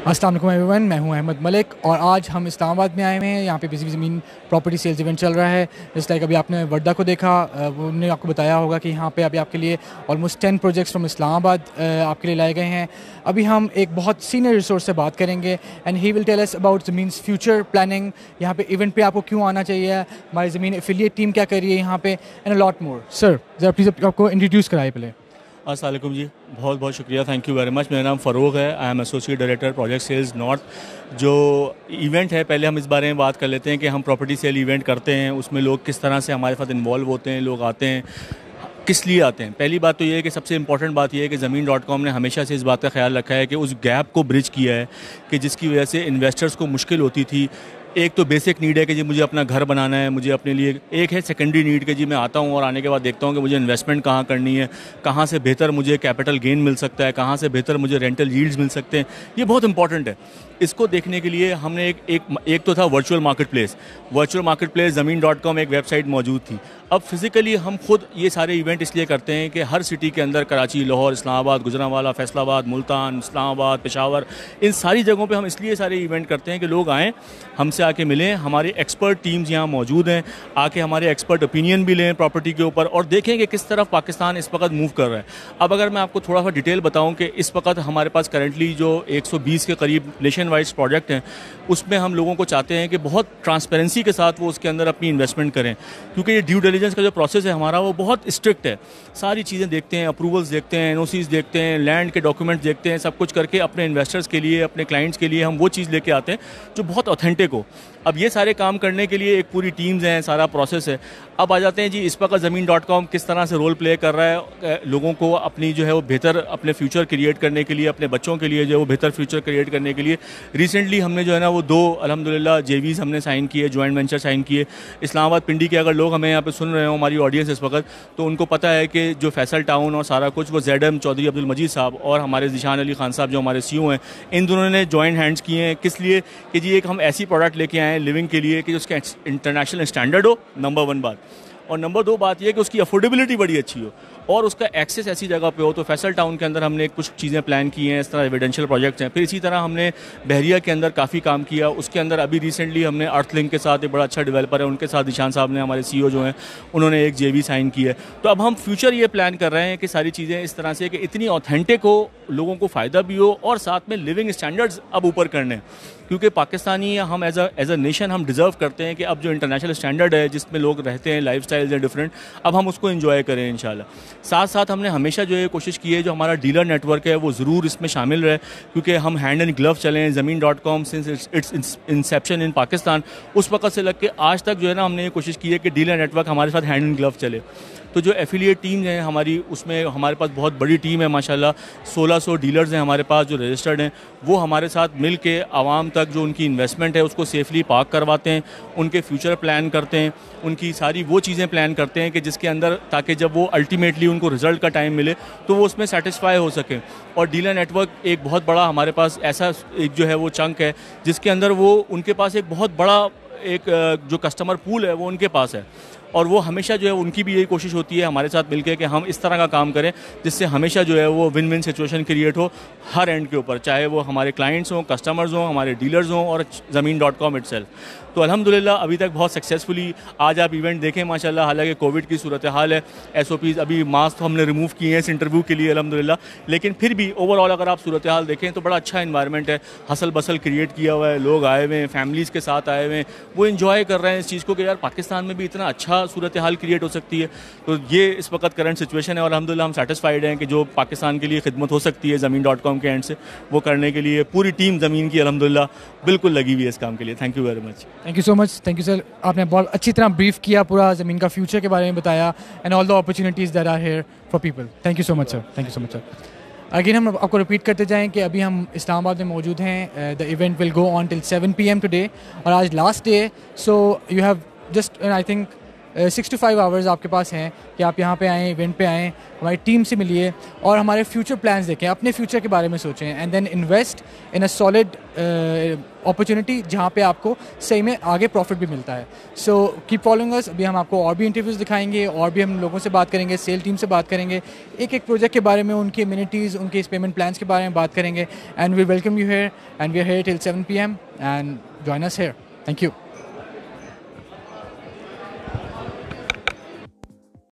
السلام علیکم every one, میں ہوں احمد ملک اور آج ہم اسلام آباد میں آئے ہوئے ہیں. یہاں پہ بزی زمین پراپرٹی سیلز ایونٹ چل رہا ہے. جس لائک ابھی آپ نے وردا کو دیکھا، انہوں نے آپ کو بتایا ہوگا کہ یہاں پہ ابھی آپ کے لیے آلموسٹ 10 پروجیکٹس فرام اسلام آباد آپ کے لیے لائے گئے ہیں. ابھی ہم ایک بہت سینئر ریسورس سے بات کریں گے and he will tell us about Zameen's future planning. یہاں پہ ایونٹ پہ آپ کو کیوں آنا چاہیے، ہماری زمین ایفیلیٹ ٹیم کیا کر رہی ہے یہاں پہ، اینڈ اے لاٹ مور. سر ذرا پلیز آپ کو انٹروڈیوس کرائے پہلے. السلام علیکم جی، بہت بہت شکریہ، تھینک یو ویری مچ. میرا نام فروغ ہے، I am associate director project sales north. جو ایونٹ ہے، پہلے ہم اس بارے میں بات کر لیتے ہیں کہ ہم پراپرٹی سیل ایونٹ کرتے ہیں، اس میں لوگ کس طرح سے ہمارے ساتھ انوالو ہوتے ہیں، لوگ آتے ہیں کس لیے آتے ہیں. پہلی بات تو یہ ہے کہ سب سے امپورٹنٹ بات یہ ہے کہ زمین.com نے ہمیشہ سے اس بات کا خیال رکھا ہے کہ اس گیپ کو برج کیا ہے کہ جس کی وجہ سے انویسٹرز کو مشکل ہوتی تھی. ایک تو بیسک نیڈ ہے کہ جی مجھے اپنا گھر بنانا ہے، مجھے اپنے لیے. ایک ہے سیکنڈری نیڈ کہ جی میں آتا ہوں اور آنے کے بعد دیکھتا ہوں کہ مجھے انویسٹمنٹ کہاں کرنی ہے، کہاں سے بہتر مجھے کیپٹل گین مل سکتا ہے، کہاں سے بہتر مجھے رینٹل ییلڈز مل سکتے ہیں. یہ بہت امپورٹنٹ ہے. اس کو دیکھنے کے لیے ہم نے ایک تو تھا virtual market place. Virtual market place زمین.com ایک ویب سائٹ موجود تھی. اب فزیکلی ہم خود یہ سارے ایونٹ اس لیے کرتے ہیں کہ ہر سٹی کے اندر کراچی، لاہور، اسلام آباد، گجرانوالہ، فیصل آباد، ملتان، اسلام آباد، پشاور، ان ساری جگہوں پہ ہم اس لیے سارے ایونٹ کرتے ہیں کہ لوگ آئیں، ہم سے آ کے ملیں. ہماری ایکسپرٹ ٹیمز یہاں موجود ہیں، آ کے ہمارے ایکسپرٹ اوپینین بھی لیں پراپرٹی کے اوپر اور دیکھیں کہ کس طرف پاکستان اس وقت موو کر رہا ہے. اب اگر میں آپ کو تھوڑا سا ڈیٹیل بتاؤں کہ اس وقت ہمارے پاس کرنٹلی جو 120 کے قریب نیشن وائڈ پروجیکٹ ہیں، اس میں ہم لوگوں کو چاہتے ہیں کہ بہت ٹرانسپیرنسی کے ساتھ وہ اس کے اندر اپنی انویسٹمنٹ کریں، کیونکہ یہ ڈیو ڈیلیجنس کا جو پروسیس ہے ہمارا وہ بہت اسٹرکٹ ہے. ساری چیزیں دیکھتے ہیں، اپروولس دیکھتے ہیں، NOCs دیکھتے ہیں، لینڈ کے ڈاکومنٹس دیکھتے ہیں، سب کچھ کر کے اپنے انویسٹرز کے لیے، اپنے کلائنٹس کے لیے ہم وہ چیز لے کے آتے ہیں جو بہت اوتھینٹک ہو. اب یہ سارے کام کرنے کے لیے ایک پوری ٹیمز ہیں، سارا پروسیس ہے. اب آ جاتے ہیں جی اس وقت زمین.com کس طرح سے رول پلے کر رہا ہے لوگوں کو اپنی جو ہے وہ بہتر اپنے فیوچر کریٹ کرنے کے لیے، اپنے بچوں کے لیے جو ہے وہ بہتر فیوچر کریٹ کرنے کے لیے. ریسنٹلی ہم نے جو ہے نا وہ 2 الحمدللہ JVs ہم نے سائن کیے، جوائنٹ وینچر سائن کیے. اسلام آباد پنڈی کے اگر لوگ ہمیں یہاں پہ سن رہے ہوں، ہماری آڈینس اس وقت، تو ان کو پتہ ہے کہ جو فیصل ٹاؤن اور سارا کچھ وہ ZM چودھری عبدالمجید صاحب اور ہمارے ذیشان علی خان صاحب جو ہمارے CEO ہیں، ان دونوں نے جوائنٹ ہینڈز کیے ہیں. کس لیے کہ جی ایک ہم ایسی پروڈکٹ لے کے آئے ہیں لیونگ کے لیے کہ اس کا انٹرنیشنل اسٹینڈرڈ ہو، نمبر 1 بات. اور نمبر 2 بات یہ کہ اس کی افورڈیبلٹی بڑی اچھی ہو اور اس کا ایکسیس ایسی جگہ پہ ہو. تو فیصل ٹاؤن کے اندر ہم نے کچھ چیزیں پلان کی ہیں، اس طرح ایویڈینشیل پروجیکٹس ہیں. پھر اسی طرح ہم نے بحریہ کے اندر کافی کام کیا. اس کے اندر ابھی ریسنٹلی ہم نے ارتھ لنک کے ساتھ ایک بڑا اچھا ڈیولپر ہے، ان کے ساتھ ذیشان صاحب نے، ہمارے CEO جو ہیں، انہوں نے ایک JV سائن کی ہے. تو اب ہم فیوچر یہ پلان کر رہے ہیں کہ ساری چیزیں اس طرح سے کہ اتنی اوتھینٹک ہو، لوگوں کو فائدہ بھی ہو اور ساتھ میں لیونگ اسٹینڈرڈز اب اوپر کرنے. کیونکہ پاکستانی ہم ایز اے نیشن ہم ڈیزرو کرتے ہیں کہ اب جو انٹرنیشنل اسٹینڈرڈ ہے جس میں لوگ رہتے ہیں، لائف سٹائلز ہیں ڈفرینٹ، اب ہم اس کو انجوائے کریں انشاءاللہ. ساتھ ساتھ ہم نے ہمیشہ جو ہے کوشش کی ہے جو ہمارا ڈیلر نیٹ ورک ہے وہ ضرور اس میں شامل رہے، کیونکہ ہم ہینڈ اینڈ گلو چلیں. زمین.com سنس اٹس انسیپشن ان پاکستان، اس وقت سے لگ کے آج تک جو ہے نا ہم نے یہ کوشش کی ہے کہ ڈیلر نیٹ ورک ہمارے ساتھ ہینڈ اینڈ گلو چلے. تو جو ایفیلیٹ ٹیمز ہیں ہماری، اس میں ہمارے پاس بہت بڑی ٹیم ہے ماشاءاللہ. 1600 ڈیلرز ہیں ہمارے پاس جو رجسٹرڈ ہیں، وہ ہمارے ساتھ مل کے عوام تک جو ان کی انویسٹمنٹ ہے اس کو سیفلی پارک کرواتے ہیں، ان کے فیوچر پلان کرتے ہیں، ان کی ساری وہ چیزیں پلان کرتے ہیں کہ جس کے اندر تاکہ جب وہ الٹیمیٹلی ان کو رزلٹ کا ٹائم ملے تو وہ اس میں سیٹسفائی ہو سکیں. اور ڈیلر نیٹ ورک ایک بہت بڑا ہمارے پاس ایسا ایک جو ہے وہ چنک ہے جس کے اندر وہ ان کے پاس ایک بہت بڑا ایک جو کسٹمر پول ہے وہ ان کے پاس ہے. اور وہ ہمیشہ جو ہے ان کی بھی یہی کوشش ہوتی ہے ہمارے ساتھ مل کے کہ ہم اس طرح کا کام کریں جس سے ہمیشہ جو ہے وہ one one situation create who Hare and کے اوپر، چاہے وہ ہمارے کلائنٹس ہوں، کسٹمرز ہوں، ہمارے ڈیلرز ہوں اور زمین.com اٹ سیلف. تو الحمدللہ ابھی تک بہت سکسیزفلی آج آپ ایونٹ دیکھیں ماشاءاللہ. حالانکہ کووڈ کی صورتحال ہے، SOPs ابھی ماسک ہم نے ریموو کیے ہیں اس انٹرویو کے لیے الحمدللہ، لیکن پھر بھی اوور آل اگر آپ صورتحال دیکھیں تو بڑا اچھا انوائرمنٹ ہے. ہسل بسل کریٹ کیا ہوا ہے، لوگ آئے ہوئے ہیں، فیملیز کے ساتھ آئے ہوئے ہیں، وہ انجوائے کر رہے ہیں اس چیز کو کہ یار پاکستان میں بھی اتنا اچھا صورتحال کریٹ ہو سکتی ہے. تو یہ اس وقت کرنٹ سچویشن ہے اور الحمدللہ ہم سیٹسفائیڈ ہیں کہ جو پاکستان کے لیے خدمت ہو سکتی ہے زمین.com کے اینڈ سے وہ کرنے کے لیے پوری ٹیم زمین کی الحمدللہ بالکل لگی ہوئی ہے اس کام کے لیے. Thank you very much. Thank you so much. Thank you sir. آپ نے بہت اچھی طرح بریف کیا، پورا زمین کا فیوچر کے بارے میں بتایا and all the opportunities that are here for people. Thank you so much sir. Thank you so much sir. Again ہم آپ کو رپیٹ کرتے جائیں کہ ابھی ہم اسلام آباد میں موجود ہیں. The event will go on till 7 PM today اور آج last day. So you have just I think 6 to 5 hours آپ کے پاس ہیں کہ آپ یہاں پہ آئیں، ایونٹ پہ آئیں، ہماری ٹیم سے ملیے اور ہمارے فیوچر پلانز دیکھیں، اپنے فیوچر کے بارے میں سوچیں، and then invest in a solid opportunity جہاں پہ آپ کو صحیح میں آگے پروفٹ بھی ملتا ہے. سو کیپ فالوئنگ اس. ابھی ہم آپ کو اور بھی انٹرویوز دکھائیں گے، اور بھی ہم لوگوں سے بات کریں گے، سیل ٹیم سے بات کریں گے، ایک ایک پروجیکٹ کے بارے میں، ان کی امینٹیز، ان کے پیمنٹ پلانس کے بارے میں بات کریں گے. And we welcome you here, and we are here till 7 PM and join us here. Thank you.